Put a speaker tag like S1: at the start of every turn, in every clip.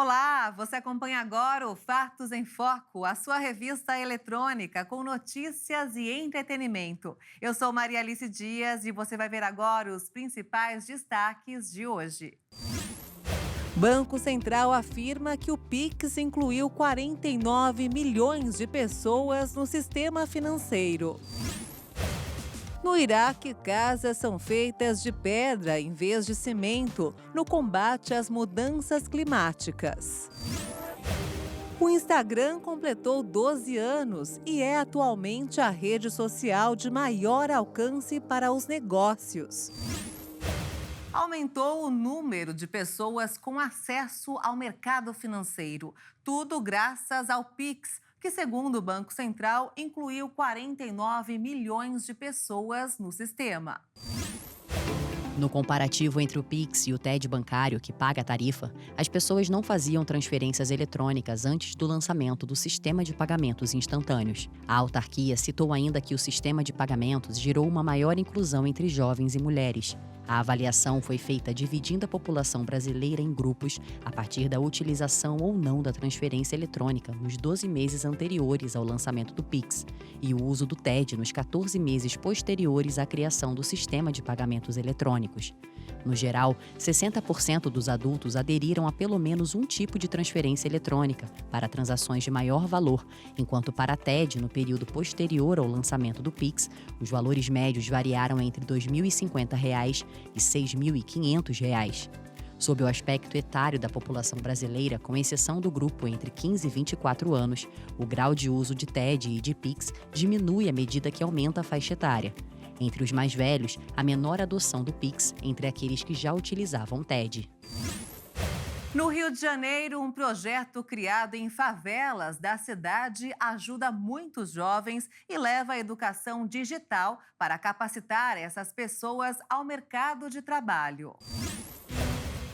S1: Olá, você acompanha agora o Fatos em Foco, a sua revista eletrônica com notícias e entretenimento. Eu sou Maria Alice Dias e você vai ver agora os principais destaques de hoje. Banco Central afirma que o Pix incluiu 49 milhões de pessoas no sistema financeiro. No Iraque, casas são feitas de pedra em vez de cimento no combate às mudanças climáticas. O Instagram completou 12 anos e é atualmente a rede social de maior alcance para os negócios. Aumentou o número de pessoas com acesso ao mercado financeiro, tudo graças ao Pix, que, segundo o Banco Central, incluiu 49 milhões de pessoas no sistema.
S2: No comparativo entre o Pix e o TED bancário, que paga a tarifa, as pessoas não faziam transferências eletrônicas antes do lançamento do sistema de pagamentos instantâneos. A autarquia citou ainda que o sistema de pagamentos gerou uma maior inclusão entre jovens e mulheres. A avaliação foi feita dividindo a população brasileira em grupos a partir da utilização ou não da transferência eletrônica nos 12 meses anteriores ao lançamento do Pix e o uso do TED nos 14 meses posteriores à criação do sistema de pagamentos eletrônicos. No geral, 60% dos adultos aderiram a pelo menos um tipo de transferência eletrônica para transações de maior valor, enquanto para a TED, no período posterior ao lançamento do Pix, os valores médios variaram entre R$ 2.050 e R$ 6.500. Sob o aspecto etário da população brasileira, com exceção do grupo entre 15 e 24 anos, o grau de uso de TED e de Pix diminui à medida que aumenta a faixa etária. Entre os mais velhos, a menor adoção do Pix entre aqueles que já utilizavam TED.
S1: No Rio de Janeiro, um projeto criado em favelas da cidade ajuda muitos jovens e leva a educação digital para capacitar essas pessoas ao mercado de trabalho.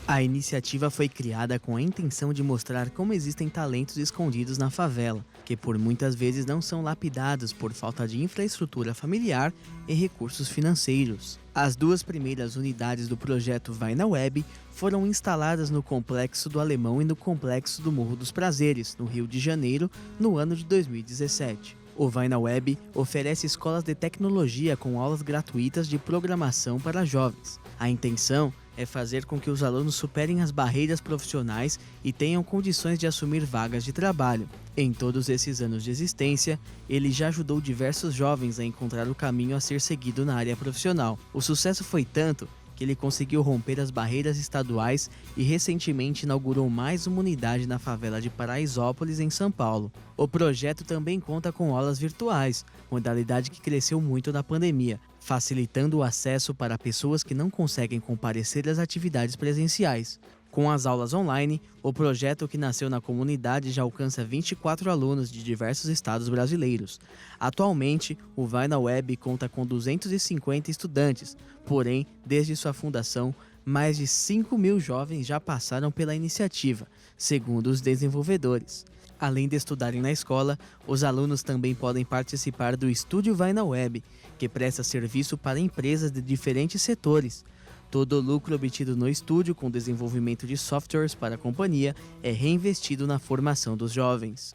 S3: A iniciativa foi criada com a intenção de mostrar como existem talentos escondidos na favela, que por muitas vezes não são lapidados por falta de infraestrutura familiar e recursos financeiros. As duas primeiras unidades do projeto Vai na Web foram instaladas no Complexo do Alemão e no Complexo do Morro dos Prazeres, no Rio de Janeiro, no ano de 2017. O Vai na Web oferece escolas de tecnologia com aulas gratuitas de programação para jovens. A intenção é fazer com que os alunos superem as barreiras profissionais e tenham condições de assumir vagas de trabalho. Em todos esses anos de existência, ele já ajudou diversos jovens a encontrar o caminho a ser seguido na área profissional. O sucesso foi tanto que ele conseguiu romper as barreiras estaduais e recentemente inaugurou mais uma unidade na favela de Paraisópolis, em São Paulo. O projeto também conta com aulas virtuais, modalidade que cresceu muito na pandemia, facilitando o acesso para pessoas que não conseguem comparecer às atividades presenciais. Com as aulas online, o projeto, que nasceu na comunidade, já alcança 24 alunos de diversos estados brasileiros. Atualmente, o Vai na Web conta com 250 estudantes, porém, desde sua fundação, mais de 5.000 jovens já passaram pela iniciativa, segundo os desenvolvedores. Além de estudarem na escola, os alunos também podem participar do Estúdio Vai na Web, que presta serviço para empresas de diferentes setores. Todo o lucro obtido no estúdio com desenvolvimento de softwares para a companhia é reinvestido na formação dos jovens.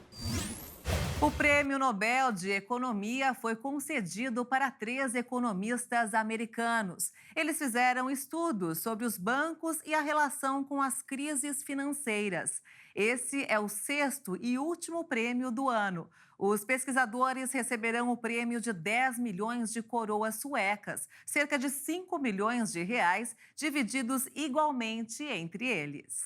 S1: O Prêmio Nobel de Economia foi concedido para 3 economistas americanos. Eles fizeram estudos sobre os bancos e a relação com as crises financeiras. Esse é o 6º e último prêmio do ano. Os pesquisadores receberão o prêmio de 10 milhões de coroas suecas, cerca de 5 milhões de reais, divididos igualmente entre eles.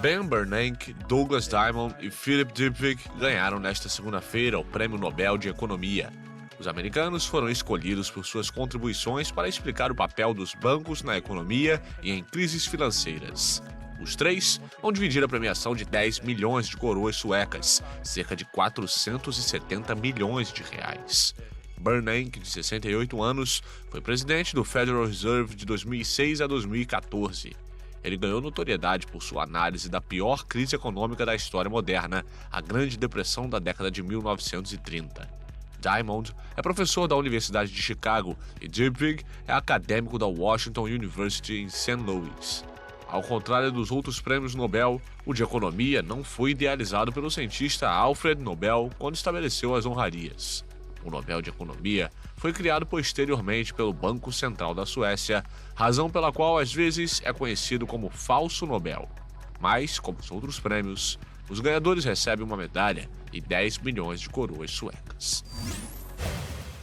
S4: Ben Bernanke, Douglas Diamond e Philip Dybvig ganharam nesta segunda-feira o Prêmio Nobel de Economia. Os americanos foram escolhidos por suas contribuições para explicar o papel dos bancos na economia e em crises financeiras. Os 3 vão dividir a premiação de 10 milhões de coroas suecas, cerca de 470 milhões de reais. Bernanke, de 68 anos, foi presidente do Federal Reserve de 2006 a 2014. Ele ganhou notoriedade por sua análise da pior crise econômica da história moderna, a Grande Depressão da década de 1930. Diamond é professor da Universidade de Chicago e Dybvig é acadêmico da Washington University em St. Louis. Ao contrário dos outros prêmios Nobel, o de Economia não foi idealizado pelo cientista Alfred Nobel quando estabeleceu as honrarias. O Nobel de Economia foi criado posteriormente pelo Banco Central da Suécia, razão pela qual às vezes é conhecido como falso Nobel. Mas, como os outros prêmios, os ganhadores recebem uma medalha e 10 milhões de coroas suecas.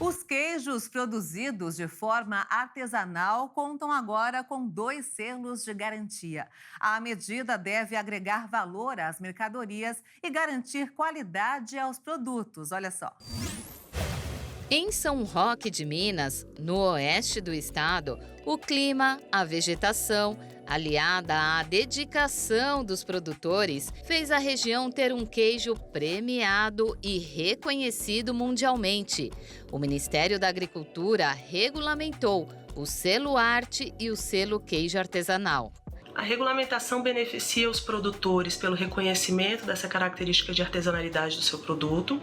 S1: Os queijos produzidos de forma artesanal contam agora com 2 selos de garantia. A medida deve agregar valor às mercadorias e garantir qualidade aos produtos. Olha só.
S5: Em São Roque de Minas, no oeste do estado, o clima, a vegetação, aliada à dedicação dos produtores, fez a região ter um queijo premiado e reconhecido mundialmente. O Ministério da Agricultura regulamentou o selo Arte e o selo Queijo Artesanal.
S6: A regulamentação beneficia os produtores pelo reconhecimento dessa característica de artesanalidade do seu produto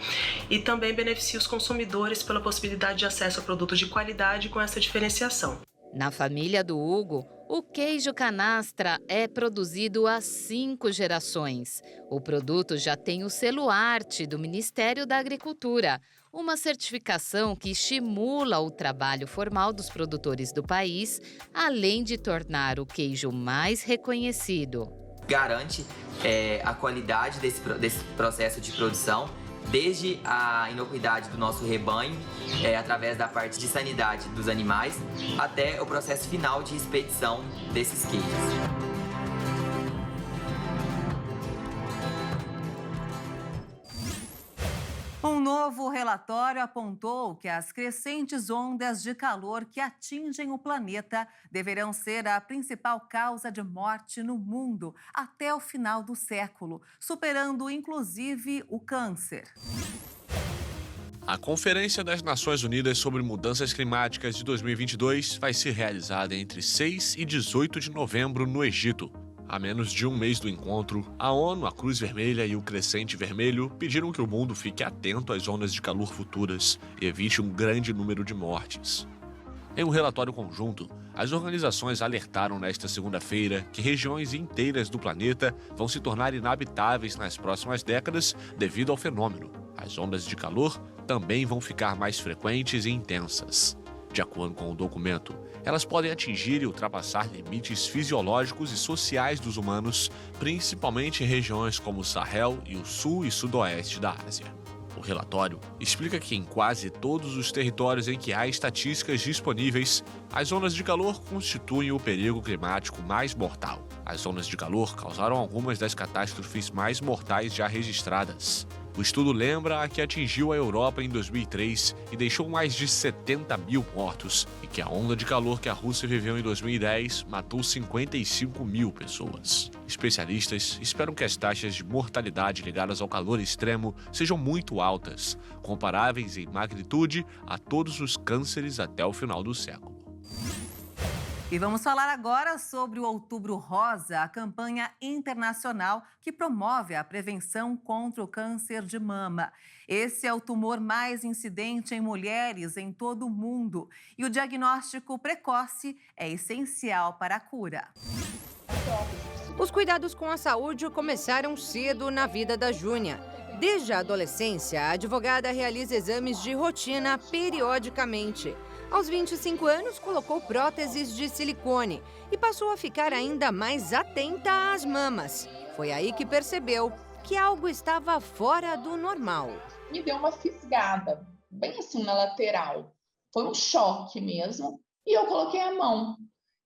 S6: e também beneficia os consumidores pela possibilidade de acesso a produtos de qualidade com essa diferenciação.
S5: Na família do Hugo, o queijo canastra é produzido há 5 gerações. O produto já tem o selo Arte do Ministério da Agricultura, uma certificação que estimula o trabalho formal dos produtores do país, além de tornar o queijo mais reconhecido.
S7: Garante a qualidade desse processo de produção, desde a inocuidade do nosso rebanho, através da parte de sanidade dos animais, até o processo final de expedição desses queijos.
S1: Um novo relatório apontou que as crescentes ondas de calor que atingem o planeta deverão ser a principal causa de morte no mundo até o final do século, superando inclusive o câncer.
S4: A Conferência das Nações Unidas sobre Mudanças Climáticas de 2022 vai ser realizada entre 6 e 18 de novembro no Egito. A menos de um mês do encontro, a ONU, a Cruz Vermelha e o Crescente Vermelho pediram que o mundo fique atento às ondas de calor futuras e evite um grande número de mortes. Em um relatório conjunto, as organizações alertaram nesta segunda-feira que regiões inteiras do planeta vão se tornar inabitáveis nas próximas décadas devido ao fenômeno. As ondas de calor também vão ficar mais frequentes e intensas. De acordo com o documento, elas podem atingir e ultrapassar limites fisiológicos e sociais dos humanos, principalmente em regiões como o Sahel e o sul e sudoeste da Ásia. O relatório explica que em quase todos os territórios em que há estatísticas disponíveis, as ondas de calor constituem o perigo climático mais mortal. As ondas de calor causaram algumas das catástrofes mais mortais já registradas. O estudo lembra a que atingiu a Europa em 2003 e deixou mais de 70 mil mortos, e que a onda de calor que a Rússia viveu em 2010 matou 55 mil pessoas. Especialistas esperam que as taxas de mortalidade ligadas ao calor extremo sejam muito altas, comparáveis em magnitude a todos os cânceres até o final do século.
S1: E vamos falar agora sobre o Outubro Rosa, a campanha internacional que promove a prevenção contra o câncer de mama. Esse é o tumor mais incidente em mulheres em todo o mundo e o diagnóstico precoce é essencial para a cura.
S8: Os cuidados com a saúde começaram cedo na vida da Júnia. Desde a adolescência, a advogada realiza exames de rotina periodicamente. Aos 25 anos, colocou próteses de silicone e passou a ficar ainda mais atenta às mamas. Foi aí que percebeu que algo estava fora do normal.
S9: Me deu uma fisgada, bem assim na lateral. Foi um choque mesmo. E eu coloquei a mão.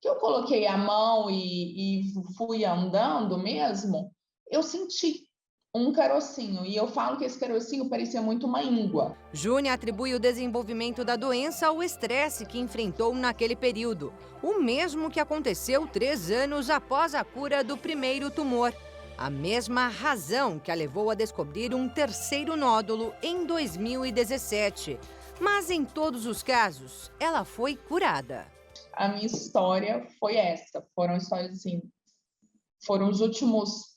S9: Que eu coloquei a mão e fui andando mesmo, eu senti um carocinho, e eu falo que esse carocinho parecia muito uma íngua.
S8: Júnia atribui o desenvolvimento da doença ao estresse que enfrentou naquele período, o mesmo que aconteceu 3 anos após a cura do primeiro tumor. A mesma razão que a levou a descobrir um terceiro nódulo em 2017. Mas em todos os casos, ela foi curada.
S9: A minha história foi essa, foram histórias assim, foram os últimos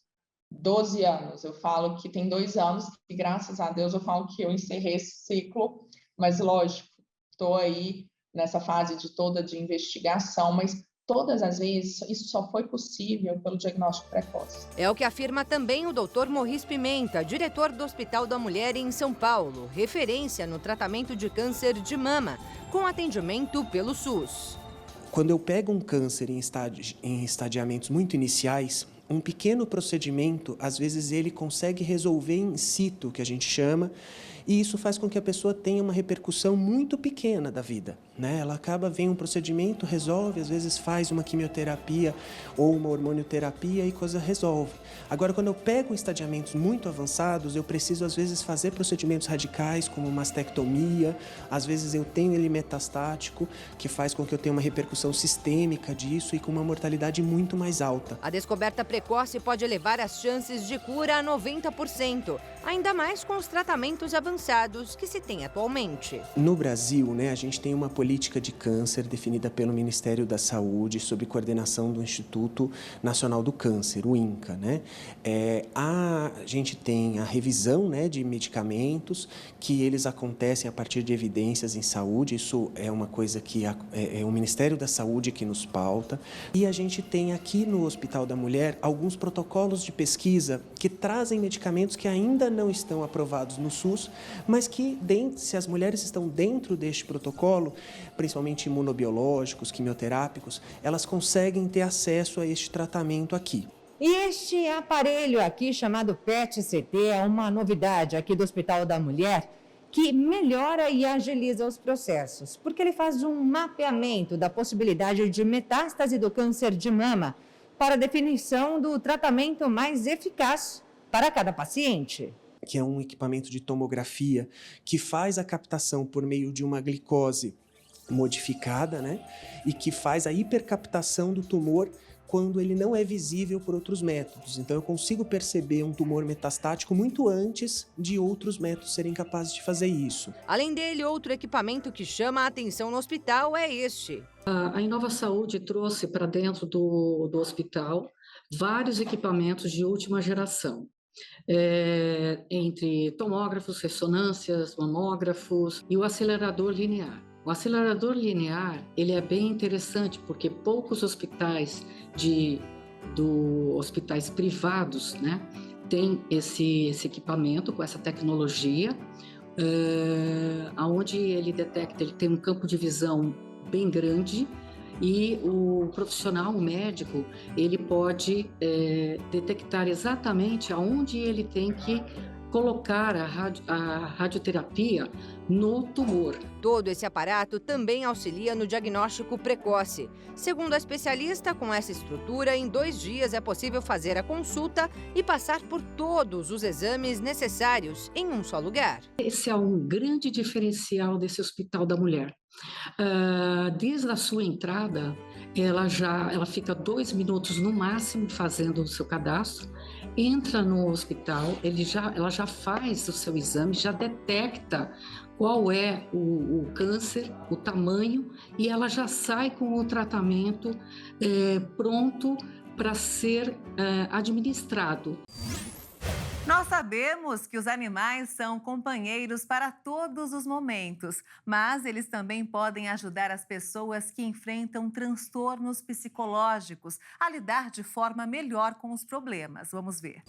S9: 12 anos, eu falo que tem 2 anos que, graças a Deus, eu falo que eu encerrei esse ciclo, mas lógico, estou aí nessa fase de investigação, mas todas as vezes, isso só foi possível pelo diagnóstico precoce.
S8: É o que afirma também o Dr. Morris Pimenta, diretor do Hospital da Mulher em São Paulo, referência no tratamento de câncer de mama, com atendimento pelo SUS.
S10: Quando eu pego um câncer em estadiamentos muito iniciais, um pequeno procedimento, às vezes ele consegue resolver in situ, que a gente chama, e isso faz com que a pessoa tenha uma repercussão muito pequena da vida, né? Ela vem um procedimento, resolve, às vezes faz uma quimioterapia ou uma hormonioterapia e coisa resolve. Agora, quando eu pego estadiamentos muito avançados, eu preciso, às vezes, fazer procedimentos radicais, como mastectomia, às vezes eu tenho ele metastático, que faz com que eu tenha uma repercussão sistêmica disso e com uma mortalidade muito mais alta.
S8: A descoberta precoce pode elevar as chances de cura a 90%, ainda mais com os tratamentos avançados que se tem atualmente.
S10: No Brasil, a gente tem uma política de câncer definida pelo Ministério da Saúde, sob coordenação do Instituto Nacional do Câncer, o INCA, A gente tem a revisão, de medicamentos, que eles acontecem a partir de evidências em saúde, isso é uma coisa que é o Ministério da Saúde que nos pauta, e a gente tem aqui no Hospital da Mulher alguns protocolos de pesquisa que trazem medicamentos que ainda não estão aprovados no SUS, mas que, se as mulheres estão dentro deste protocolo, principalmente imunobiológicos, quimioterápicos, elas conseguem ter acesso a este tratamento aqui.
S8: E este aparelho aqui, chamado PET-CT, é uma novidade aqui do Hospital da Mulher, que melhora e agiliza os processos, porque ele faz um mapeamento da possibilidade de metástase do câncer de mama para a definição do tratamento mais eficaz para cada paciente.
S10: Que é um equipamento de tomografia que faz a captação por meio de uma glicose modificada, e que faz a hipercaptação do tumor quando ele não é visível por outros métodos. Então eu consigo perceber um tumor metastático muito antes de outros métodos serem capazes de fazer isso.
S8: Além dele, outro equipamento que chama a atenção no hospital é este.
S11: A Inova Saúde trouxe para dentro do hospital vários equipamentos de última geração. Entre tomógrafos, ressonâncias, mamógrafos e o acelerador linear. O acelerador linear, ele é bem interessante porque poucos hospitais hospitais privados, têm esse equipamento com essa tecnologia, onde ele detecta, ele tem um campo de visão bem grande e o profissional, o médico, ele pode detectar exatamente aonde ele tem que colocar a radioterapia no tumor.
S8: Todo esse aparato também auxilia no diagnóstico precoce. Segundo a especialista, com essa estrutura, em 2 dias é possível fazer a consulta e passar por todos os exames necessários em um só lugar.
S11: Esse é um grande diferencial desse Hospital da Mulher. Desde a sua entrada, ela fica 2 minutos no máximo fazendo o seu cadastro, entra no hospital, ela já faz o seu exame, já detecta qual é o câncer, o tamanho, e ela já sai com o tratamento pronto para ser administrado.
S1: Nós sabemos que os animais são companheiros para todos os momentos, mas eles também podem ajudar as pessoas que enfrentam transtornos psicológicos a lidar de forma melhor com os problemas. Vamos ver.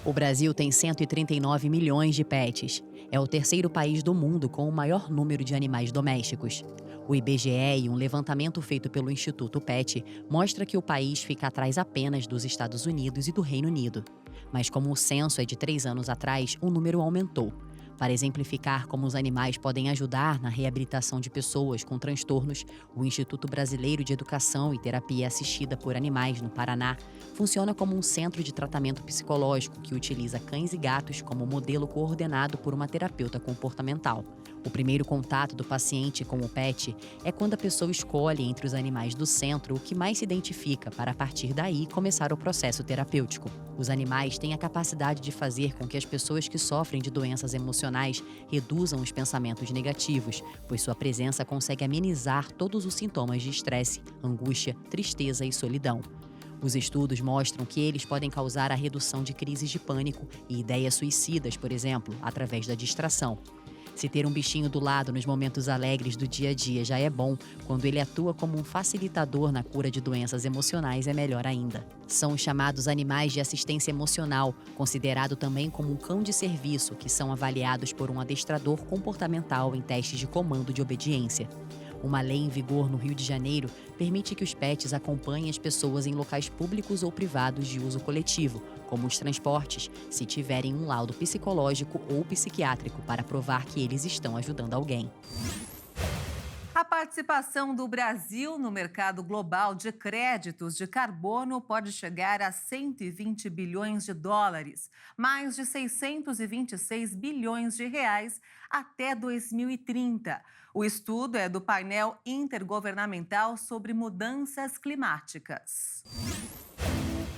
S2: O Brasil tem 139 milhões de pets. É o 3º país do mundo com o maior número de animais domésticos. O IBGE e um levantamento feito pelo Instituto PET mostra que o país fica atrás apenas dos Estados Unidos e do Reino Unido. Mas como o censo é de 3 anos atrás, o número aumentou. Para exemplificar como os animais podem ajudar na reabilitação de pessoas com transtornos, o Instituto Brasileiro de Educação e Terapia Assistida por Animais, no Paraná, funciona como um centro de tratamento psicológico que utiliza cães e gatos como modelo coordenado por uma terapeuta comportamental. O primeiro contato do paciente com o pet é quando a pessoa escolhe entre os animais do centro o que mais se identifica para, a partir daí, começar o processo terapêutico. Os animais têm a capacidade de fazer com que as pessoas que sofrem de doenças emocionais reduzam os pensamentos negativos, pois sua presença consegue amenizar todos os sintomas de estresse, angústia, tristeza e solidão. Os estudos mostram que eles podem causar a redução de crises de pânico e ideias suicidas, por exemplo, através da distração. Se ter um bichinho do lado nos momentos alegres do dia a dia já é bom, quando ele atua como um facilitador na cura de doenças emocionais é melhor ainda. São os chamados animais de assistência emocional, considerado também como um cão de serviço, que são avaliados por um adestrador comportamental em testes de comando de obediência. Uma lei em vigor no Rio de Janeiro permite que os pets acompanhem as pessoas em locais públicos ou privados de uso coletivo, como os transportes, se tiverem um laudo psicológico ou psiquiátrico para provar que eles estão ajudando alguém.
S1: A participação do Brasil no mercado global de créditos de carbono pode chegar a 120 bilhões de dólares, mais de 626 bilhões de reais até 2030. O estudo é do painel intergovernamental sobre mudanças climáticas.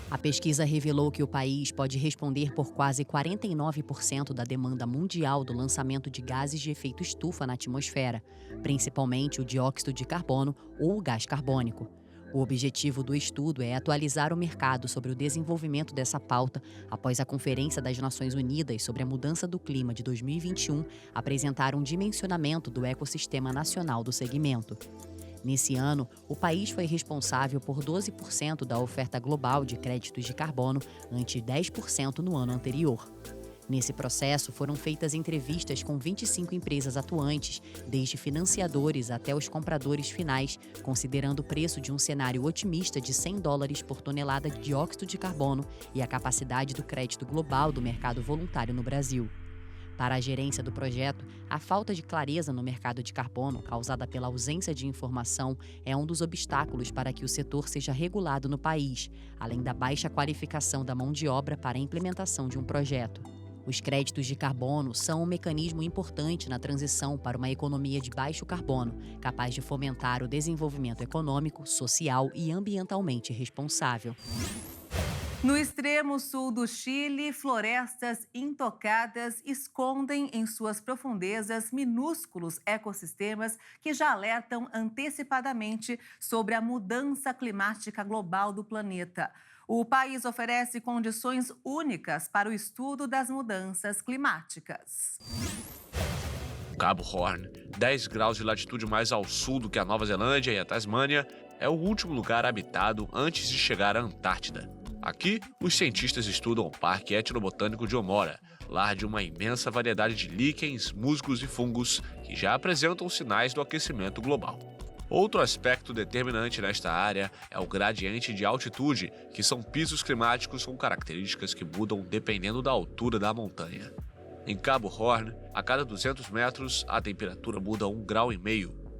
S2: A pesquisa revelou que o país pode responder por quase 49% da demanda mundial do lançamento de gases de efeito estufa na atmosfera, principalmente o dióxido de carbono ou o gás carbônico. O objetivo do estudo é atualizar o mercado sobre o desenvolvimento dessa pauta após a Conferência das Nações Unidas sobre a Mudança do Clima de 2021 apresentar um dimensionamento do ecossistema nacional do segmento. Nesse ano, o país foi responsável por 12% da oferta global de créditos de carbono, ante 10% no ano anterior. Nesse processo, foram feitas entrevistas com 25 empresas atuantes, desde financiadores até os compradores finais, considerando o preço de um cenário otimista de $100 por tonelada de dióxido de carbono e a capacidade do crédito global do mercado voluntário no Brasil. Para a gerência do projeto, a falta de clareza no mercado de carbono, causada pela ausência de informação, é um dos obstáculos para que o setor seja regulado no país, além da baixa qualificação da mão de obra para a implementação de um projeto. Os créditos de carbono são um mecanismo importante na transição para uma economia de baixo carbono, capaz de fomentar o desenvolvimento econômico, social e ambientalmente responsável.
S1: No extremo sul do Chile, florestas intocadas escondem em suas profundezas minúsculos ecossistemas que já alertam antecipadamente sobre a mudança climática global do planeta. O país oferece condições únicas para o estudo das mudanças climáticas.
S4: Cabo Horn, 10 graus de latitude mais ao sul do que a Nova Zelândia e a Tasmânia, é o último lugar habitado antes de chegar à Antártida. Aqui, os cientistas estudam o Parque Etnobotânico de Omora, lar de uma imensa variedade de líquens, musgos e fungos que já apresentam sinais do aquecimento global. Outro aspecto determinante nesta área é o gradiente de altitude, que são pisos climáticos com características que mudam dependendo da altura da montanha. Em Cabo Horn, a cada 200 metros, a temperatura muda 1,5 graus,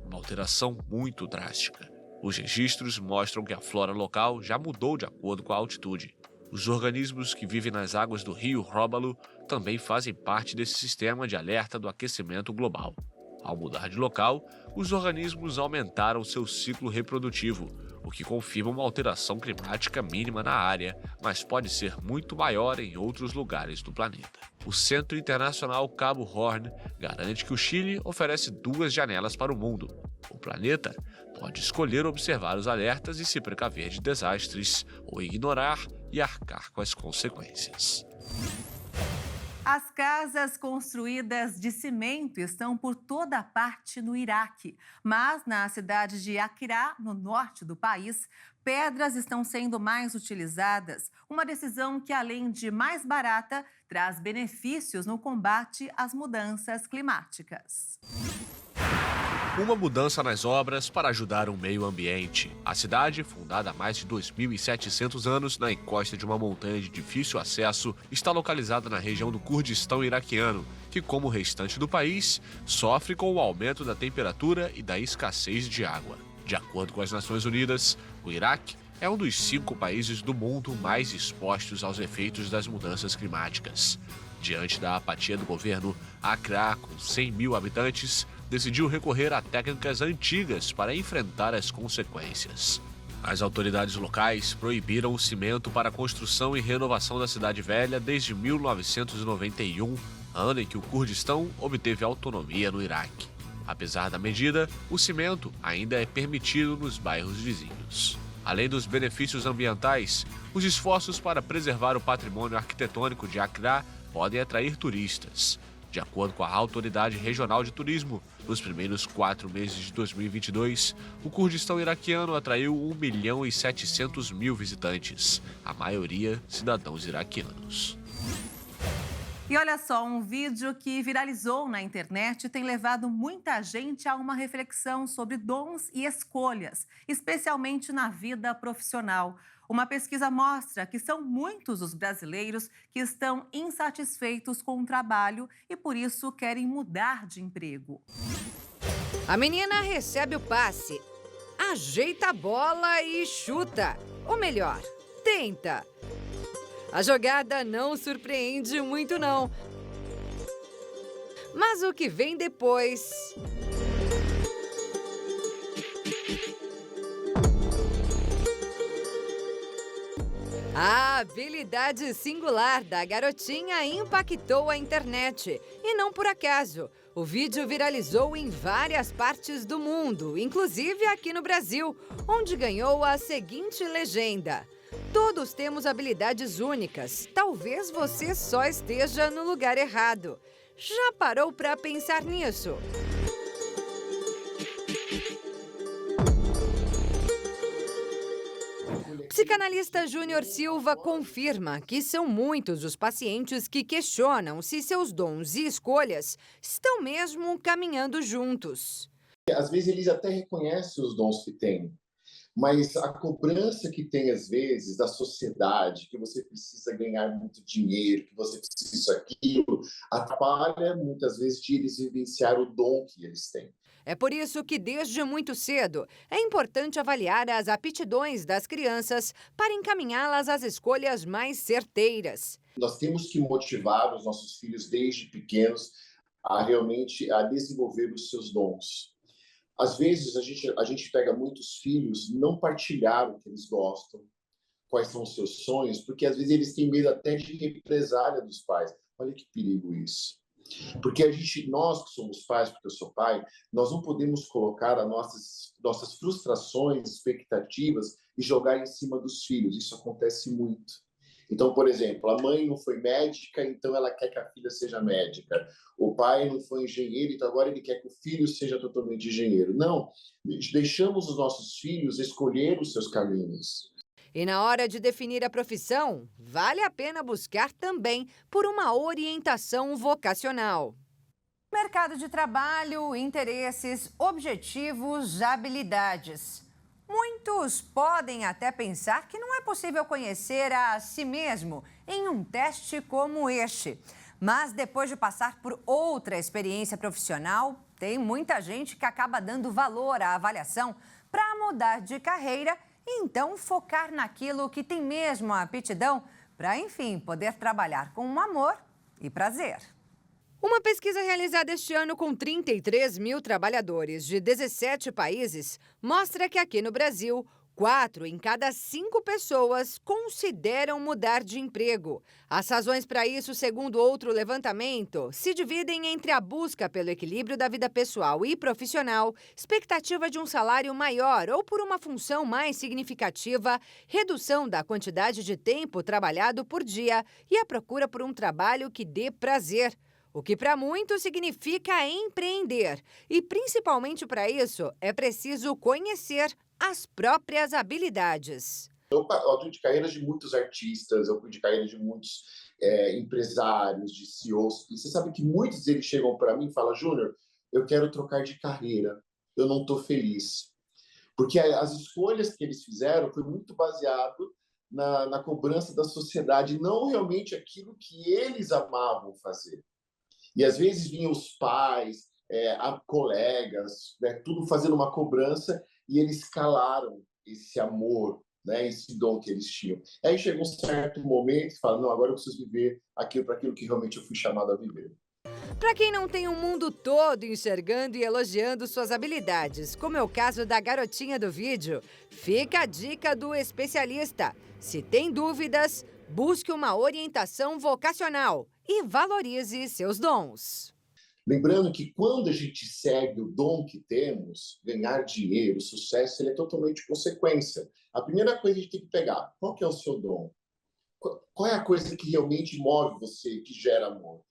S4: uma alteração muito drástica. Os registros mostram que a flora local já mudou de acordo com a altitude. Os organismos que vivem nas águas do rio Róbalo também fazem parte desse sistema de alerta do aquecimento global. Ao mudar de local, os organismos aumentaram seu ciclo reprodutivo, o que confirma uma alteração climática mínima na área, mas pode ser muito maior em outros lugares do planeta. O Centro Internacional Cabo Horn garante que o Chile oferece 2 janelas para o mundo. O planeta pode escolher observar os alertas e se precaver de desastres, ou ignorar e arcar com as consequências.
S1: As casas construídas de cimento estão por toda parte no Iraque, mas na cidade de Aquirá, no norte do país, pedras estão sendo mais utilizadas, uma decisão que, além de mais barata, traz benefícios no combate às mudanças climáticas.
S4: Uma mudança nas obras para ajudar o meio ambiente. A cidade, fundada há mais de 2.700 anos na encosta de uma montanha de difícil acesso, está localizada na região do Kurdistão iraquiano, que, como o restante do país, sofre com o aumento da temperatura e da escassez de água. De acordo com as Nações Unidas, o Iraque é um dos 5 países do mundo mais expostos aos efeitos das mudanças climáticas. Diante da apatia do governo, Accra, com 100 mil habitantes, decidiu recorrer a técnicas antigas para enfrentar as consequências. As autoridades locais proibiram o cimento para a construção e renovação da cidade velha desde 1991, ano em que o Kurdistão obteve autonomia no Iraque. Apesar da medida, o cimento ainda é permitido nos bairros vizinhos. Além dos benefícios ambientais, os esforços para preservar o patrimônio arquitetônico de Accra podem atrair turistas. De acordo com a Autoridade Regional de Turismo, nos primeiros 4 meses de 2022, o Kurdistão iraquiano atraiu 1.700.000 visitantes, a maioria cidadãos iraquianos.
S1: E olha só, um vídeo que viralizou na internet tem levado muita gente a uma reflexão sobre dons e escolhas, especialmente na vida profissional. Uma pesquisa mostra que são muitos os brasileiros que estão insatisfeitos com o trabalho e, por isso, querem mudar de emprego.
S8: A menina recebe o passe, ajeita a bola e chuta. Ou melhor, tenta. A jogada não surpreende muito, não. Mas o que vem depois... A habilidade singular da garotinha impactou a internet. E não por acaso. O vídeo viralizou em várias partes do mundo, inclusive aqui no Brasil, onde ganhou a seguinte legenda: todos temos habilidades únicas. Talvez você só esteja no lugar errado. Já parou para pensar nisso? O psicanalista Júnior Silva confirma que são muitos os pacientes que questionam se seus dons e escolhas estão mesmo caminhando juntos.
S12: Às vezes eles até reconhecem os dons que têm, mas a cobrança que tem, às vezes, da sociedade, que você precisa ganhar muito dinheiro, que você precisa isso, aquilo, atrapalha, muitas vezes, de eles vivenciar o dom que eles têm.
S8: É por isso que, desde muito cedo, é importante avaliar as aptidões das crianças para encaminhá-las às escolhas mais certeiras.
S12: Nós temos que motivar os nossos filhos, desde pequenos, a realmente desenvolver os seus dons. Às vezes, a gente pega muitos filhos não partilhar o que eles gostam, quais são os seus sonhos, porque às vezes eles têm medo até de represália dos pais. Olha que perigo isso. Porque nós que somos pais, porque eu sou pai, nós não podemos colocar as nossas frustrações, expectativas e jogar em cima dos filhos. Isso acontece muito. Então, por exemplo, a mãe não foi médica, então ela quer que a filha seja médica. O pai não foi engenheiro, então agora ele quer que o filho seja totalmente engenheiro. Não, deixamos os nossos filhos escolher os seus caminhos.
S8: E na hora de definir a profissão, vale a pena buscar também por uma orientação vocacional. Mercado de trabalho, interesses, objetivos, habilidades. Muitos podem até pensar que não é possível conhecer a si mesmo em um teste como este. Mas depois de passar por outra experiência profissional, tem muita gente que acaba dando valor à avaliação para mudar de carreira e então focar naquilo que tem mesmo a aptidão para, enfim, poder trabalhar com amor e prazer. Uma pesquisa realizada este ano com 33 mil trabalhadores de 17 países mostra que aqui no Brasil, 4 em cada 5 pessoas consideram mudar de emprego. As razões para isso, segundo outro levantamento, se dividem entre a busca pelo equilíbrio da vida pessoal e profissional, expectativa de um salário maior ou por uma função mais significativa, redução da quantidade de tempo trabalhado por dia e a procura por um trabalho que dê prazer. O que para muitos significa empreender. E principalmente para isso, é preciso conhecer as próprias habilidades.
S12: Eu fui de carreira de muitos artistas, eu fui de carreira de muitos empresários, de CEOs. E você sabe que muitos deles chegam para mim e falam: Júnior, eu quero trocar de carreira, eu não estou feliz. Porque as escolhas que eles fizeram foi muito baseado na cobrança da sociedade, não realmente aquilo que eles amavam fazer. E às vezes vinham os pais, colegas, né, tudo fazendo uma cobrança, e eles calaram esse amor, né, esse dom que eles tinham. Aí chegou um certo momento e fala: não, agora eu preciso viver para aquilo que realmente eu fui chamado a viver.
S8: Para quem não tem o mundo todo enxergando e elogiando suas habilidades, como é o caso da garotinha do vídeo, fica a dica do especialista. Se tem dúvidas, busque uma orientação vocacional e valorize seus dons.
S12: Lembrando que quando a gente segue o dom que temos, ganhar dinheiro, sucesso, ele é totalmente consequência. A primeira coisa que a gente tem que pegar: qual que é o seu dom? Qual é a coisa que realmente move você, que gera amor?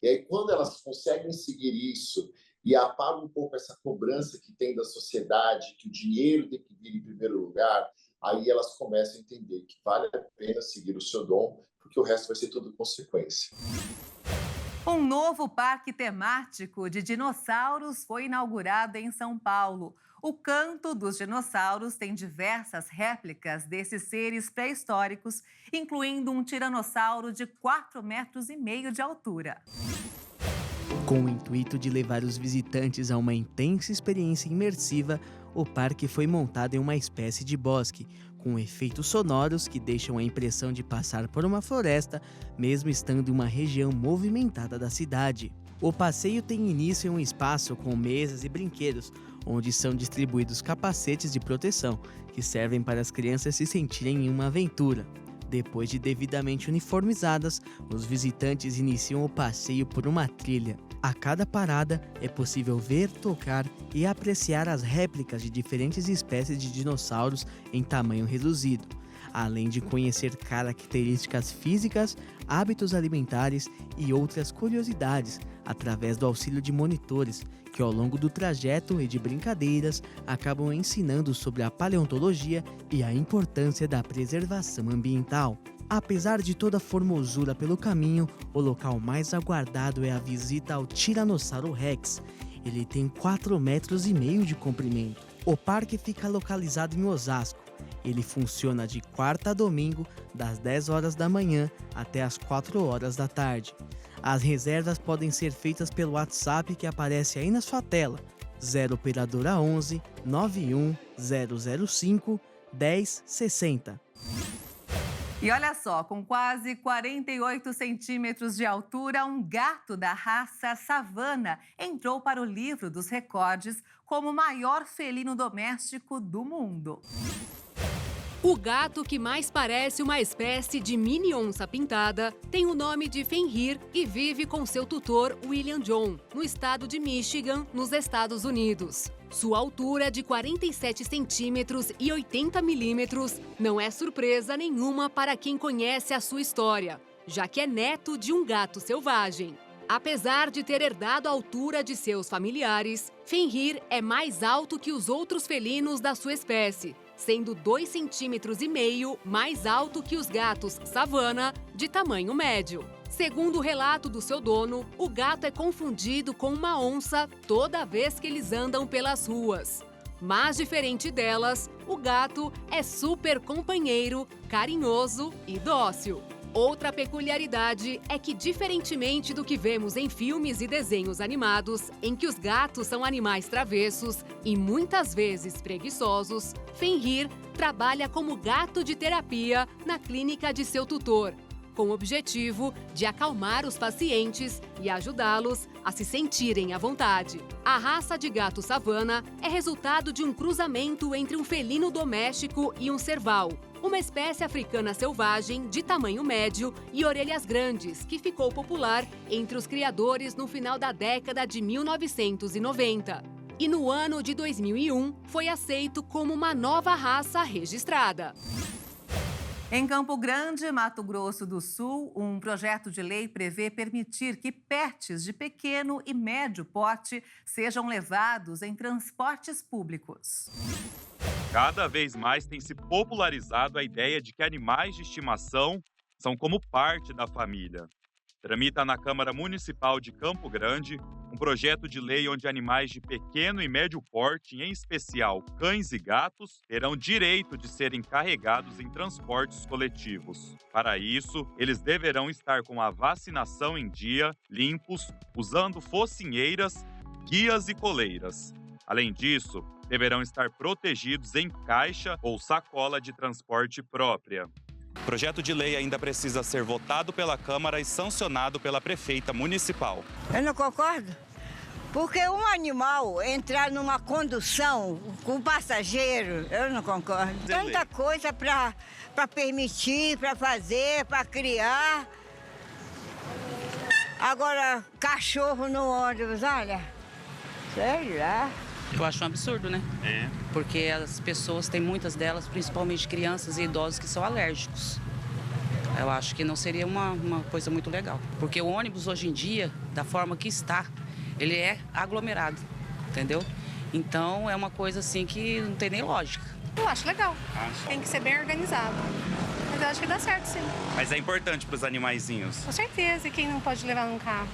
S12: E aí, quando elas conseguem seguir isso e apagam um pouco essa cobrança que tem da sociedade, que o dinheiro tem que vir em primeiro lugar, aí elas começam a entender que vale a pena seguir o seu dom, porque o resto vai ser tudo consequência.
S1: Um novo parque temático de dinossauros foi inaugurado em São Paulo. O Canto dos Dinossauros tem diversas réplicas desses seres pré-históricos, incluindo um tiranossauro de 4,5 metros de altura.
S3: Com o intuito de levar os visitantes a uma intensa experiência imersiva, o parque foi montado em uma espécie de bosque, com efeitos sonoros que deixam a impressão de passar por uma floresta, mesmo estando em uma região movimentada da cidade. O passeio tem início em um espaço com mesas e brinquedos, onde são distribuídos capacetes de proteção, que servem para as crianças se sentirem em uma aventura. Depois de devidamente uniformizadas, os visitantes iniciam o passeio por uma trilha. A cada parada é possível ver, tocar e apreciar as réplicas de diferentes espécies de dinossauros em tamanho reduzido, além de conhecer características físicas, hábitos alimentares e outras curiosidades através do auxílio de monitores, que ao longo do trajeto e de brincadeiras acabam ensinando sobre a paleontologia e a importância da preservação ambiental. Apesar de toda a formosura pelo caminho, o local mais aguardado é a visita ao Tiranossauro Rex. Ele tem 4,5 metros de comprimento. O parque fica localizado em Osasco. Ele funciona de quarta a domingo, das 10 horas da manhã até as 4 horas da tarde. As reservas podem ser feitas pelo WhatsApp que aparece aí na sua tela, 0 operadora 11 91 005 1060.
S1: E olha só, com quase 48 centímetros de altura, um gato da raça Savana entrou para o livro dos recordes como o maior felino doméstico do mundo.
S13: O gato, que mais parece uma espécie de mini onça pintada, tem o nome de Fenrir e vive com seu tutor William John, no estado de Michigan, nos Estados Unidos. Sua altura é de 47 centímetros e 80 milímetros não é surpresa nenhuma para quem conhece a sua história, já que é neto de um gato selvagem. Apesar de ter herdado a altura de seus familiares, Fenrir é mais alto que os outros felinos da sua espécie, sendo 2,5 centímetros mais alto que os gatos savana, de tamanho médio. Segundo o relato do seu dono, o gato é confundido com uma onça toda vez que eles andam pelas ruas. Mas, diferente delas, o gato é super companheiro, carinhoso e dócil. Outra peculiaridade é que, diferentemente do que vemos em filmes e desenhos animados, em que os gatos são animais travessos e muitas vezes preguiçosos, Fenrir trabalha como gato de terapia na clínica de seu tutor, com o objetivo de acalmar os pacientes e ajudá-los a se sentirem à vontade. A raça de gato savana é resultado de um cruzamento entre um felino doméstico e um serval, uma espécie africana selvagem de tamanho médio e orelhas grandes, que ficou popular entre os criadores no final da década de 1990. E no ano de 2001 foi aceito como uma nova raça registrada.
S1: Em Campo Grande, Mato Grosso do Sul, um projeto de lei prevê permitir que pets de pequeno e médio porte sejam levados em transportes públicos.
S14: Cada vez mais tem se popularizado a ideia de que animais de estimação são como parte da família. Tramita na Câmara Municipal de Campo Grande um projeto de lei onde animais de pequeno e médio porte, em especial cães e gatos, terão direito de serem carregados em transportes coletivos. Para isso, eles deverão estar com a vacinação em dia, limpos, usando focinheiras, guias e coleiras. Além disso, deverão estar protegidos em caixa ou sacola de transporte própria. O projeto de lei ainda precisa ser votado pela Câmara e sancionado pela prefeita municipal.
S15: Eu não concordo, porque um animal entrar numa condução com passageiro, eu não concordo. Tanta coisa para permitir, para fazer, para criar. Agora, cachorro no ônibus, olha, sei lá.
S16: Eu acho um absurdo, né? Porque as pessoas, tem muitas delas, principalmente crianças e idosos, que são alérgicos Eu acho que não seria uma coisa muito legal. Porque o ônibus hoje em dia, da forma que está, ele é aglomerado, entendeu? Então é uma coisa assim que não tem nem lógica.
S17: Eu acho legal. Tem que ser bem organizado. Mas eu acho que dá certo, sim.
S14: Mas é importante para os animaizinhos.
S17: Com certeza. E quem não pode levar num carro?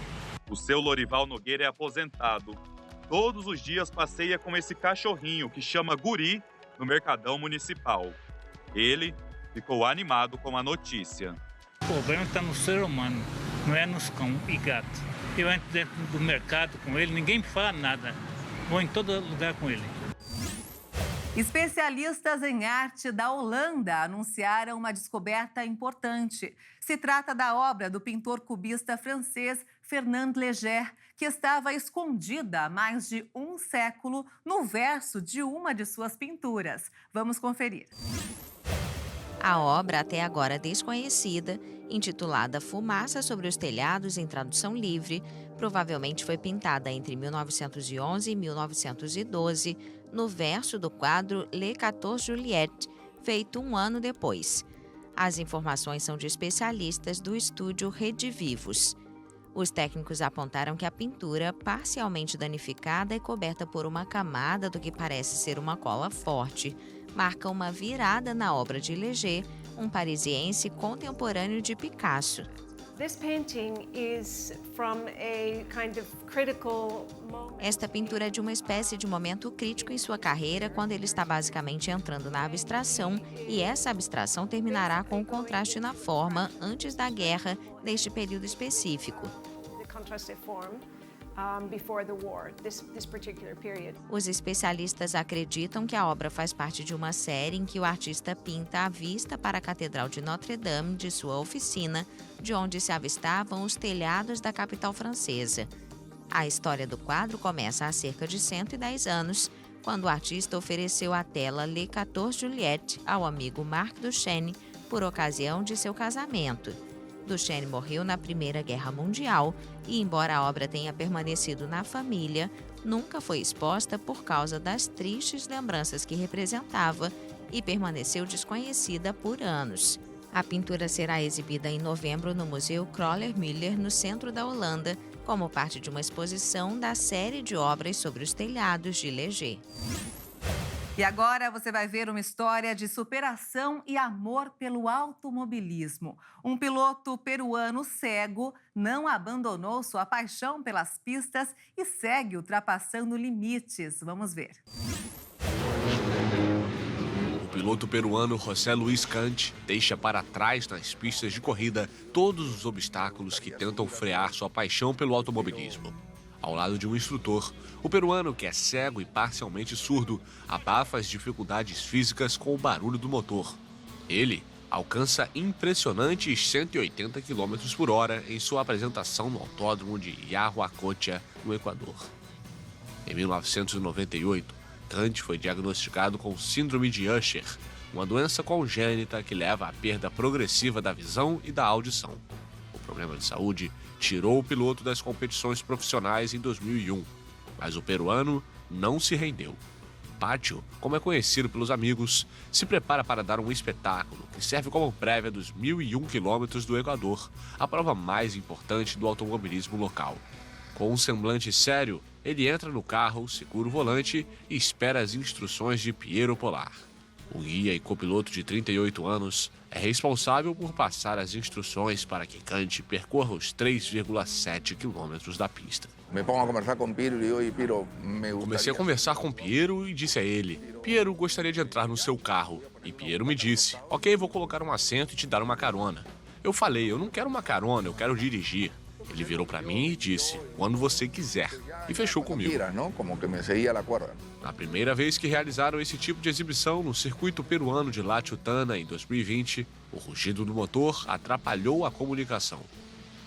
S14: O seu Lorival Nogueira é aposentado. Todos os dias passeia com esse cachorrinho que chama Guri no Mercadão Municipal. Ele ficou animado com a notícia.
S18: O problema está no ser humano, não é nos cão e gato. Eu entro dentro do mercado com ele, ninguém me fala nada. Vou em todo lugar com ele.
S1: Especialistas em arte da Holanda anunciaram uma descoberta importante. Se trata da obra do pintor cubista francês Fernand Léger, que estava escondida há mais de um século no verso de uma de suas pinturas. Vamos conferir.
S19: A obra, até agora desconhecida, intitulada Fumaça sobre os Telhados em tradução livre, provavelmente foi pintada entre 1911 e 1912, no verso do quadro Le 14 Juliette, feito um ano depois. As informações são de especialistas do estúdio Redivivos. Os técnicos apontaram que a pintura, parcialmente danificada e coberta por uma camada do que parece ser uma cola forte, marca uma virada na obra de Léger, um parisiense contemporâneo de Picasso. Esta pintura é de uma espécie de momento crítico em sua carreira, quando ele está basicamente entrando na abstração, e essa abstração terminará com o contraste na forma antes da guerra, neste período específico. Os especialistas acreditam que a obra faz parte de uma série em que o artista pinta a vista para a Catedral de Notre-Dame de sua oficina, de onde se avistavam os telhados da capital francesa. A história do quadro começa há cerca de 110 anos, quando o artista ofereceu a tela Le 14 Juliette ao amigo Marc Duchesne por ocasião de seu casamento. Duchesne morreu na Primeira Guerra Mundial e, embora a obra tenha permanecido na família, nunca foi exposta por causa das tristes lembranças que representava e permaneceu desconhecida por anos. A pintura será exibida em novembro no Museu Kröller-Müller, no centro da Holanda, como parte de uma exposição da série de obras sobre os telhados de Léger.
S1: E agora você vai ver uma história de superação e amor pelo automobilismo. Um piloto peruano cego não abandonou sua paixão pelas pistas e segue ultrapassando limites. Vamos ver.
S4: O piloto peruano José Luis Cante deixa para trás nas pistas de corrida todos os obstáculos que tentam frear sua paixão pelo automobilismo. Ao lado de um instrutor, o peruano, que é cego e parcialmente surdo, abafa as dificuldades físicas com o barulho do motor. Ele alcança impressionantes 180 km por hora em sua apresentação no autódromo de Yahuacocha, no Equador. Em 1998, Cante foi diagnosticado com síndrome de Usher, uma doença congênita que leva à perda progressiva da visão e da audição. O problema de saúde tirou o piloto das competições profissionais em 2001, mas o peruano não se rendeu. Pátio, como é conhecido pelos amigos, se prepara para dar um espetáculo que serve como prévia dos 1.001 quilômetros do Equador, a prova mais importante do automobilismo local. Com um semblante sério, ele entra no carro, segura o volante e espera as instruções de Piero Polar. O guia e copiloto de 38 anos é responsável por passar as instruções para que Cante percorra os 3,7 quilômetros da pista. Comecei a conversar com Piero e disse a ele: Piero, gostaria de entrar no seu carro. E Piero me disse: ok, vou colocar um assento e te dar uma carona. Eu falei: eu não quero uma carona, eu quero dirigir. Ele virou para mim e disse: quando você quiser. E fechou comigo. Na primeira vez que realizaram esse tipo de exibição no circuito peruano de La Chutana em 2020, o rugido do motor atrapalhou a comunicação.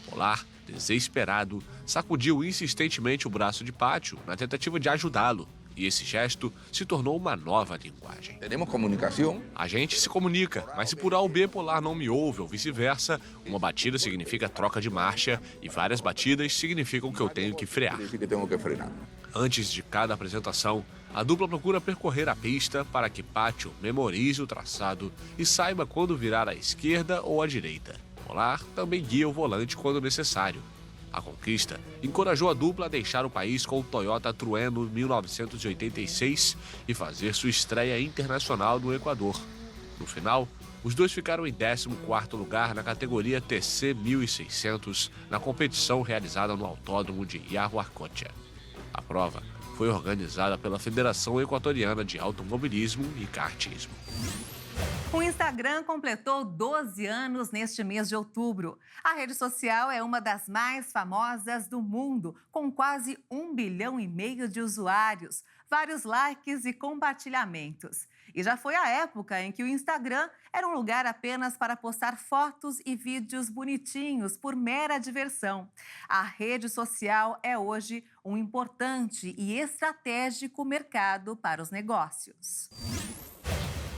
S4: Polar, desesperado, sacudiu insistentemente o braço de Pátio na tentativa de ajudá-lo. E esse gesto se tornou uma nova linguagem. Temos comunicação? A gente se comunica, mas se por A ou B Polar não me ouve ou vice-versa, uma batida significa troca de marcha e várias batidas significam que eu tenho que frear. Antes de cada apresentação, a dupla procura percorrer a pista para que Pátio memorize o traçado e saiba quando virar à esquerda ou à direita. Polar também guia o volante quando necessário. A conquista encorajou a dupla a deixar o país com o Toyota Trueno 1986 e fazer sua estreia internacional no Equador. No final, os dois ficaram em 14º lugar na categoria TC 1600 na competição realizada no Autódromo de Yaguarcocha. A prova foi organizada pela Federação Equatoriana de Automobilismo e Kartismo.
S1: O Instagram completou 12 anos neste mês de outubro. A rede social é uma das mais famosas do mundo, com quase 1,5 bilhão de usuários, vários likes e compartilhamentos. E já foi a época em que o Instagram era um lugar apenas para postar fotos e vídeos bonitinhos por mera diversão. A rede social é hoje um importante e estratégico mercado para os negócios.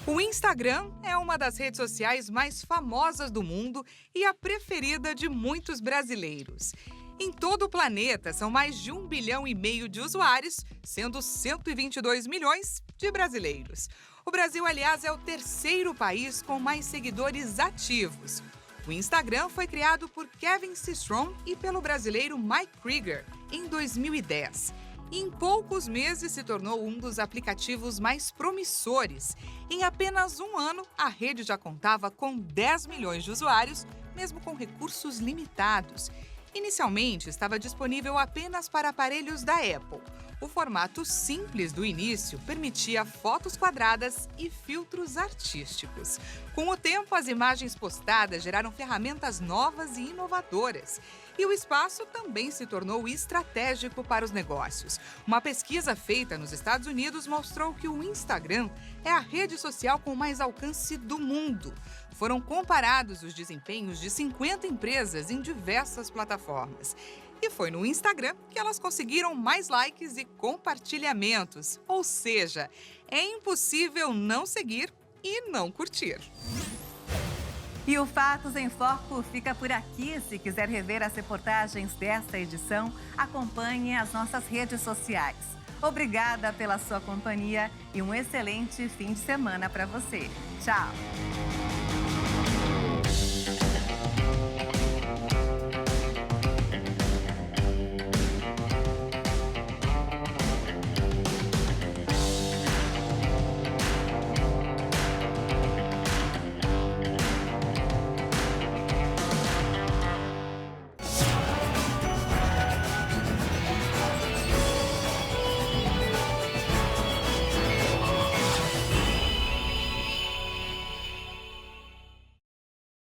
S20: O Instagram é uma das redes sociais mais famosas do mundo e a preferida de muitos brasileiros. Em todo o planeta, são mais de 1,5 bilhão de usuários, sendo 122 milhões de brasileiros. O Brasil, aliás, é o terceiro país com mais seguidores ativos. O Instagram foi criado por Kevin Systrom e pelo brasileiro Mike Krieger em 2010. E em poucos meses se tornou um dos aplicativos mais promissores. Em apenas um ano, a rede já contava com 10 milhões de usuários, mesmo com recursos limitados. Inicialmente, estava disponível apenas para aparelhos da Apple. O formato simples do início permitia fotos quadradas e filtros artísticos. Com o tempo, as imagens postadas geraram ferramentas novas e inovadoras. E o espaço também se tornou estratégico para os negócios. Uma pesquisa feita nos Estados Unidos mostrou que o Instagram é a rede social com mais alcance do mundo. Foram comparados os desempenhos de 50 empresas em diversas plataformas. E foi no Instagram que elas conseguiram mais likes e compartilhamentos. Ou seja, é impossível não seguir e não curtir.
S1: E o Fatos em Foco fica por aqui. Se quiser rever as reportagens desta edição, acompanhe as nossas redes sociais. Obrigada pela sua companhia e um excelente fim de semana para você. Tchau!